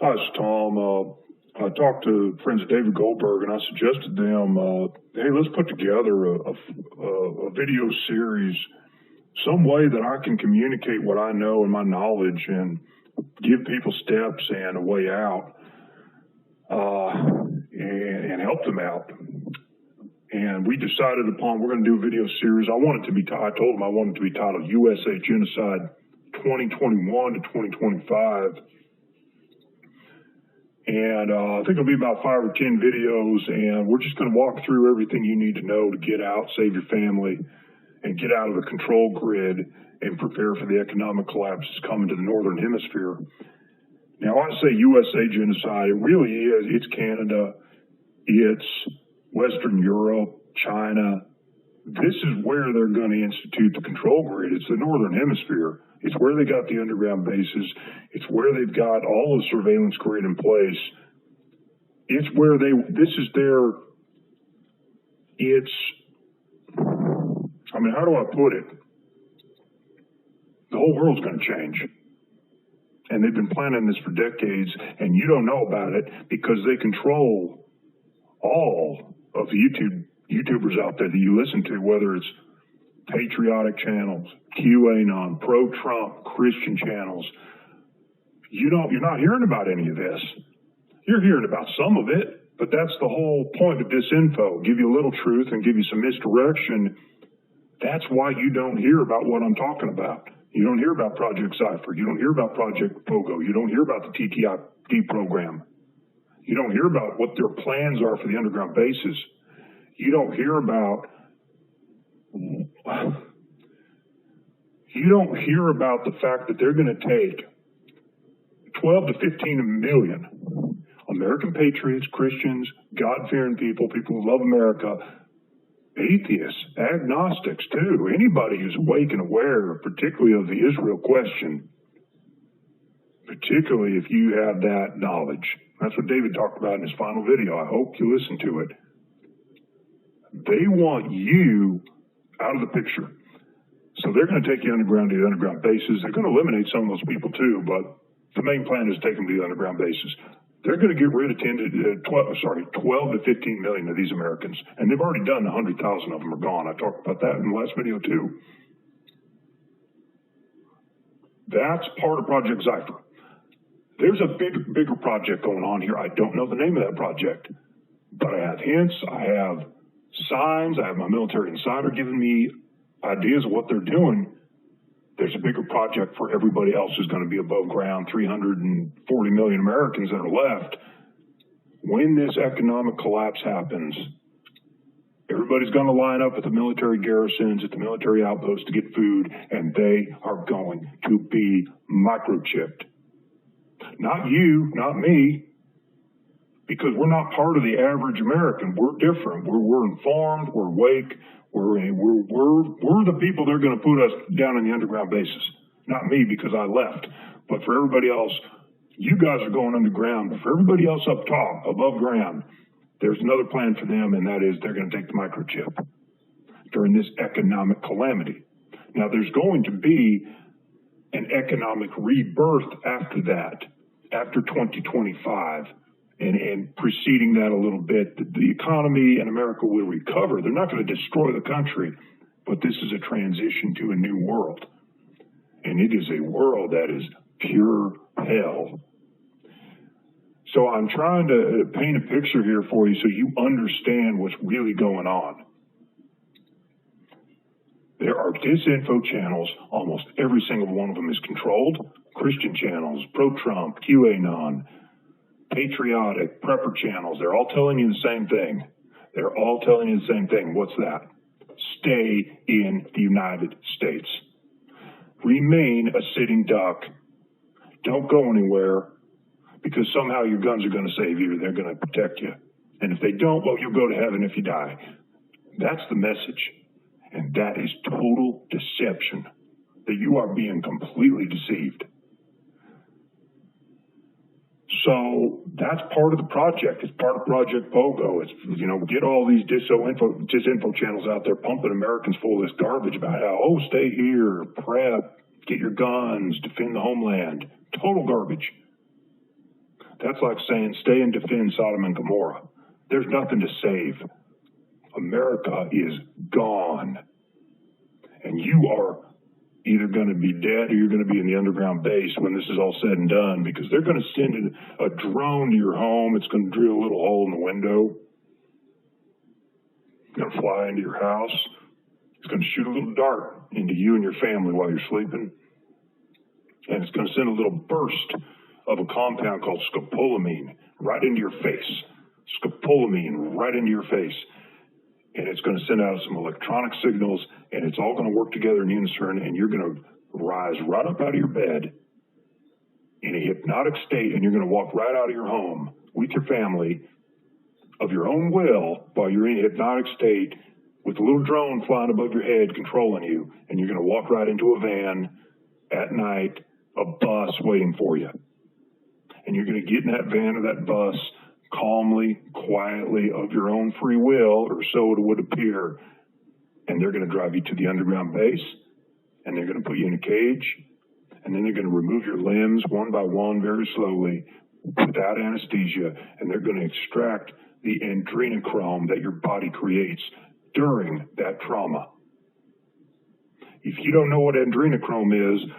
Hi, it's Tom. I talked to friends of David Goldberg, and I suggested to them, hey, let's put together a video series, some way that I can communicate what I know and my knowledge, and give people steps and a way out, and help them out. And we decided upon we're going to do a video series. I told them I wanted it to be titled USA Genocide 2021 to 2025. And I think it'll be about 5 or 10 videos, and we're just going to walk through everything you need to know to get out, save your family, and get out of the control grid and prepare for the economic collapse that's coming to the Northern Hemisphere. Now, I say USA genocide, it really is. It's Canada, it's Western Europe, China. This is where they're going to institute the control grid. It's the Northern Hemisphere. It's where they got the underground bases. It's where they've got all the surveillance grid in place. It's where how do I put it? The whole world's going to change. And they've been planning this for decades, and you don't know about it because they control all of the YouTubers out there that you listen to, whether it's patriotic channels, QAnon, pro-Trump, Christian channels. You're not hearing about any of this. You're hearing about some of it, but that's the whole point of disinfo. Give you a little truth and give you some misdirection. That's why you don't hear about what I'm talking about. You don't hear about Project Cypher. You don't hear about Project Pogo. You don't hear about the TTIP program. You don't hear about what their plans are for the underground bases. You don't hear about the fact that they're going to take 12 to 15 million American patriots, Christians, God-fearing people who love America, atheists, agnostics too, anybody who's awake and aware, particularly of the Israel question, particularly if you have that knowledge. That's what David talked about in his final video. I hope you listen to it. They want you out of the picture. So they're going to take you underground to the underground bases. They're going to eliminate some of those people too, but the main plan is to take them to the underground bases. They're going to get rid of 12 to 15 million of these Americans. And they've already done 100,000 of them are gone. I talked about that in the last video too. That's part of Project Cypher. There's a bigger project going on here. I don't know the name of that project, but I have hints. I have signs. I have my military insider giving me ideas of what they're doing. There's a bigger project for everybody else who's going to be above ground, 340 million Americans that are left. When this economic collapse happens, everybody's going to line up at the military garrisons, at the military outposts to get food, and they are going to be microchipped. Not you, not me, because we're not part of the average American. We're different. We're informed. We're awake. We're the people that are going to put us down in the underground bases. Not me, because I left. But for everybody else, you guys are going underground. But for everybody else up top, above ground, there's another plan for them, and that is they're going to take the microchip during this economic calamity. Now, there's going to be an economic rebirth after that, after 2025. And preceding that a little bit, the economy in America will recover. They're not going to destroy the country, but this is a transition to a new world. And it is a world that is pure hell. So I'm trying to paint a picture here for you so you understand what's really going on. There are disinfo channels. Almost every single one of them is controlled. Christian channels, pro-Trump, QAnon, patriotic, prepper channels, they're all telling you the same thing. They're all telling you the same thing. What's that? Stay in the United States. Remain a sitting duck. Don't go anywhere, because somehow your guns are going to save you. They're going to protect you. And if they don't, well, you'll go to heaven if you die. That's the message. And that is total deception, that you are being completely deceived. So that's part of the project. It's part of Project Pogo. It's, get all these disinfo channels out there pumping Americans full of this garbage about how, stay here, prep, get your guns, defend the homeland. Total garbage. That's like saying stay and defend Sodom and Gomorrah. There's nothing to save. America is gone. And you are either going to be dead or you're going to be in the underground base when this is all said and done, because they're going to send a drone to your home. It's going to drill a little hole in the window. It's going to fly into your house. It's going to shoot a little dart into you and your family while you're sleeping. And it's going to send a little burst of a compound called scopolamine right into your face. Scopolamine right into your face. And it's going to send out some electronic signals, and it's all going to work together in unison, and you're going to rise right up out of your bed in a hypnotic state, and you're going to walk right out of your home with your family of your own will while you're in a hypnotic state with a little drone flying above your head controlling you, and you're going to walk right into a van at night, a bus waiting for you. And you're going to get in that van or that bus calmly, quietly, of your own free will, or so it would appear, and they're going to drive you to the underground base, and they're going to put you in a cage, and then they're going to remove your limbs one by one very slowly without anesthesia, and they're going to extract the adrenochrome that your body creates during that trauma. If you don't know what adrenochrome is,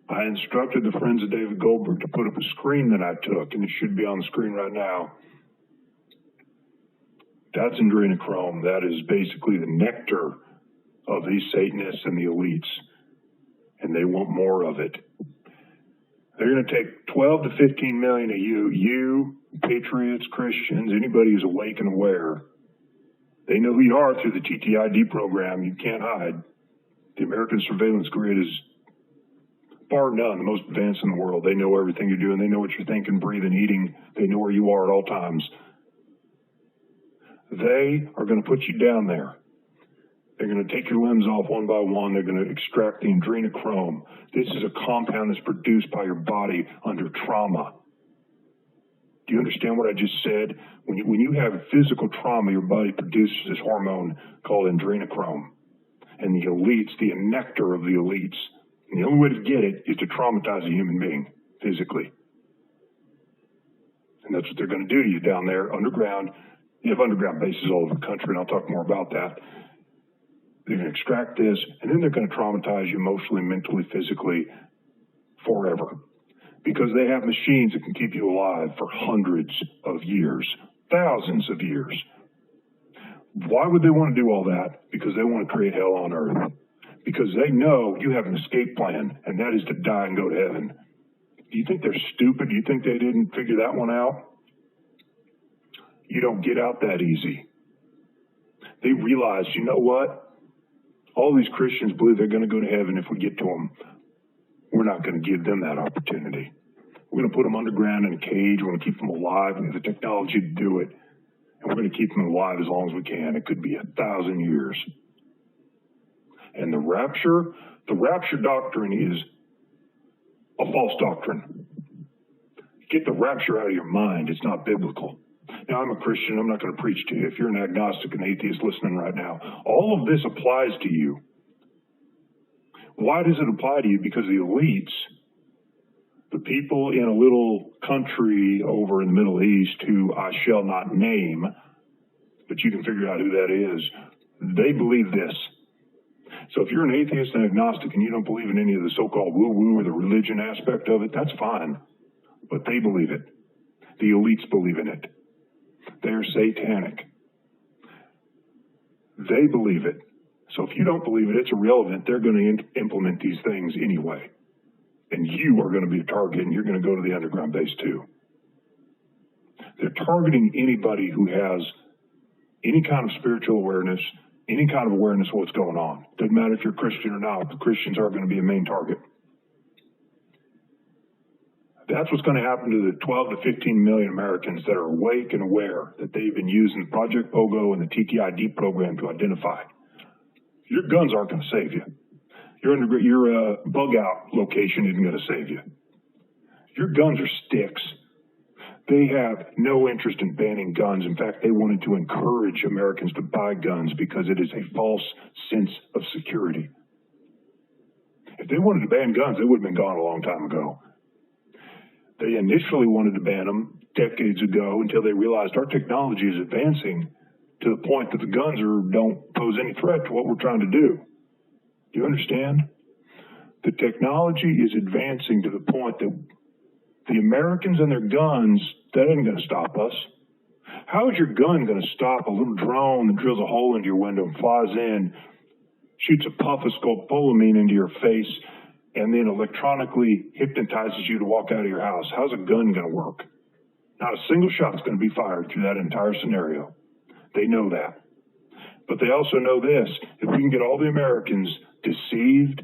I instructed the friends of David Goldberg to put up a screen that I took, and it should be on the screen right now. That's adrenochrome. That is basically the nectar of these Satanists and the elites, and they want more of it. They're going to take 12 to 15 million of you, patriots, Christians, anybody who's awake and aware. They know who you are through the TTID program. You can't hide. The American surveillance grid is bar none the most advanced in the world. They know everything you're doing. They know what you're thinking, breathing, eating. They know where you are at all times. They are going to put you down there. They're going to take your limbs off one by one. They're going to extract the adrenochrome. This is a compound that's produced by your body under trauma. Do you understand what I just said? When you have physical trauma, your body produces this hormone called adrenochrome. And the elites, the nectar of the elites, and the only way to get it is to traumatize a human being physically. And that's what they're going to do to you down there underground. You have underground bases all over the country, and I'll talk more about that. They're going to extract this, and then they're going to traumatize you emotionally, mentally, physically, forever. Because they have machines that can keep you alive for hundreds of years, thousands of years. Why would they want to do all that? Because they want to create hell on earth. Because they know you have an escape plan, and that is to die and go to heaven. Do you think they're stupid? Do you think they didn't figure that one out? You don't get out that easy. They realize, you know what? All these Christians believe they're going to go to heaven if we get to them. We're not going to give them that opportunity. We're going to put them underground in a cage. We're going to keep them alive. We have the technology to do it. And we're going to keep them alive as long as we can. It could be 1,000 years. And the rapture doctrine is a false doctrine. Get the rapture out of your mind. It's not biblical. Now, I'm a Christian. I'm not going to preach to you. If you're an agnostic and atheist listening right now, all of this applies to you. Why does it apply to you? Because the elites, the people in a little country over in the Middle East who I shall not name, but you can figure out who that is, they believe this. So if you're an atheist and agnostic and you don't believe in any of the so-called woo-woo or the religion aspect of it, that's fine. But they believe it. The elites believe in it. They're satanic. They believe it. So if you don't believe it, it's irrelevant. They're going to implement these things anyway. And you are going to be a target, and you're going to go to the underground base too. They're targeting anybody who has any kind of spiritual awareness, any kind of awareness of what's going on. Doesn't matter if you're a Christian or not. The Christians are going to be a main target. That's what's going to happen to the 12 to 15 million Americans that are awake and aware that they've been using Project Pogo and the TTID program to identify. Your guns aren't going to save you. Your bug out location isn't going to save you. Your guns are sticks. They have no interest in banning guns. In fact, they wanted to encourage Americans to buy guns because it is a false sense of security. If they wanted to ban guns, they would have been gone a long time ago. They initially wanted to ban them decades ago until they realized our technology is advancing to the point that the guns don't pose any threat to what we're trying to do. Do you understand? The technology is advancing to the point that the Americans and their guns, that ain't going to stop us. How is your gun going to stop a little drone that drills a hole into your window and flies in, shoots a puff of scopolamine into your face, and then electronically hypnotizes you to walk out of your house? How's a gun going to work? Not a single shot's going to be fired through that entire scenario. They know that. But they also know this: if we can get all the Americans deceived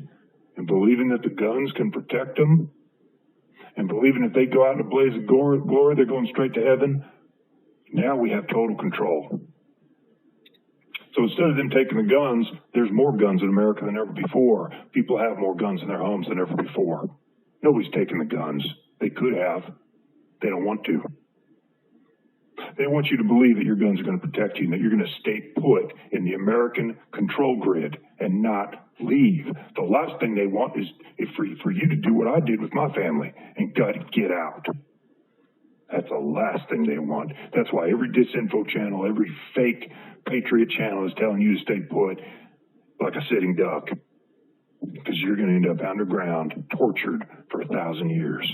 and believing that the guns can protect them, and believing if they go out in a blaze of glory, they're going straight to heaven, now we have total control. So instead of them taking the guns, there's more guns in America than ever before. People have more guns in their homes than ever before. Nobody's taking the guns. They could have. They don't want to. They want you to believe that your guns are going to protect you and that you're going to stay put in the American control grid and not leave. The last thing they want is for you to do what I did with my family and get out. That's the last thing they want. That's why every disinfo channel, every fake patriot channel is telling you to stay put like a sitting duck, because you're going to end up underground, tortured for 1,000 years.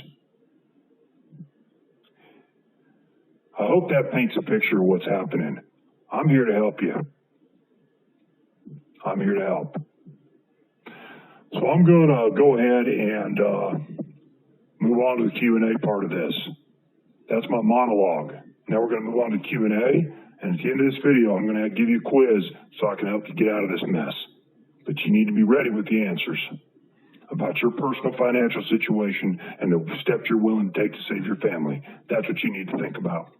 I hope that paints a picture of what's happening. I'm here to help you. I'm here to help. So I'm going to go ahead and move on to the Q&A part of this. That's my monologue. Now we're going to move on to Q&A, and at the end of this video, I'm going to give you a quiz so I can help you get out of this mess. But you need to be ready with the answers about your personal financial situation and the steps you're willing to take to save your family. That's what you need to think about.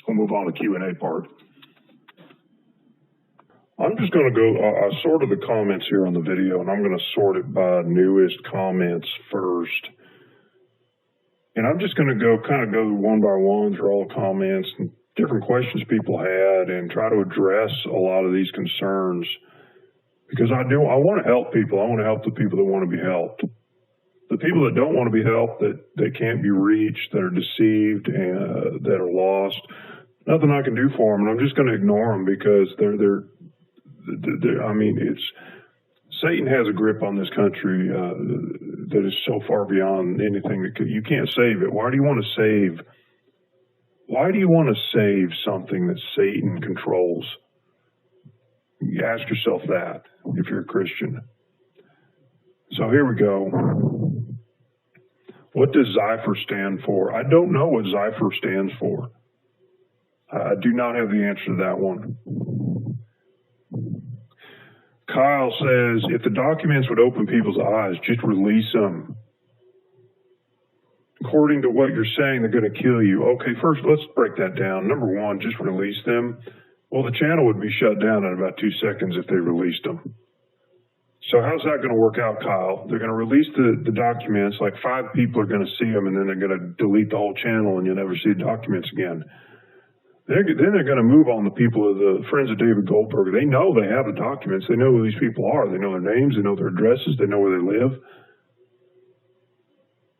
We'll move on to the Q&A part. I'm just going to go, I sorted the comments here on the video, and I'm going to sort it by newest comments first. And I'm just going to go one by one through all the comments and different questions people had and try to address a lot of these concerns, because I want to help people. I want to help the people that want to be helped. The people that don't want to be helped, that they can't be reached, that are deceived, and that are lost, nothing I can do for them, and I'm just going to ignore them, because Satan has a grip on this country that is so far beyond anything that you can't save it. Why do you want to save something that Satan controls? You ask yourself that if you're a Christian. So here we go. What does Zypher stand for? I don't know what Zypher stands for. I do not have the answer to that one. Kyle says, if the documents would open people's eyes, just release them. According to what you're saying, they're going to kill you. Okay, first, let's break that down. Number one, just release them. Well, the channel would be shut down in about 2 seconds if they released them. So how's that going to work out, Kyle? They're going to release the documents, like 5 people are going to see them, and then they're going to delete the whole channel, and you'll never see the documents again. Then they're going to move on the people of the Friends of David Goldberg. They know they have the documents. They know who these people are. They know their names. They know their addresses. They know where they live.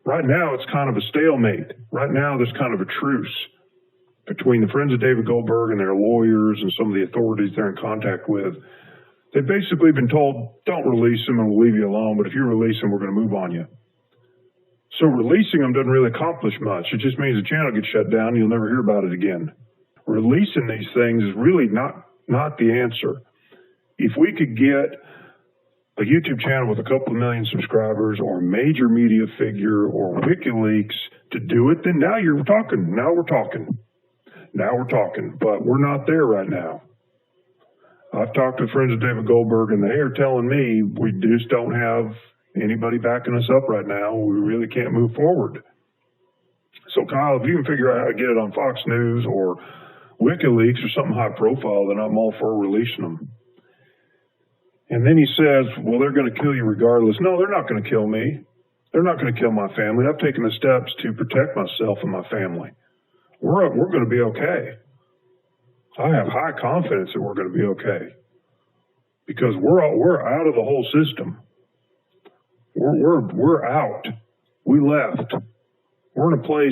Right now, it's kind of a stalemate. Right now, there's kind of a truce between the Friends of David Goldberg and their lawyers and some of the authorities they're in contact with. They've basically been told, don't release them and we'll leave you alone, but if you release them, we're going to move on you. So releasing them doesn't really accomplish much. It just means the channel gets shut down and you'll never hear about it again. Releasing these things is really not the answer. If we could get a YouTube channel with a couple of million subscribers, or a major media figure, or WikiLeaks to do it, then now you're talking. Now we're talking. But we're not there right now. I've talked to Friends of David Goldberg, and they are telling me we just don't have anybody backing us up right now. We really can't move forward. So, Kyle, if you can figure out how to get it on Fox News or WikiLeaks or something high profile, then I'm all for releasing them. And then he says, well, they're going to kill you regardless. No, they're not going to kill me. They're not going to kill my family. I've taken the steps to protect myself and my family. We're going to be okay. I have high confidence that we're going to be okay, because we're out of the whole system. We're out. We left. we're in a place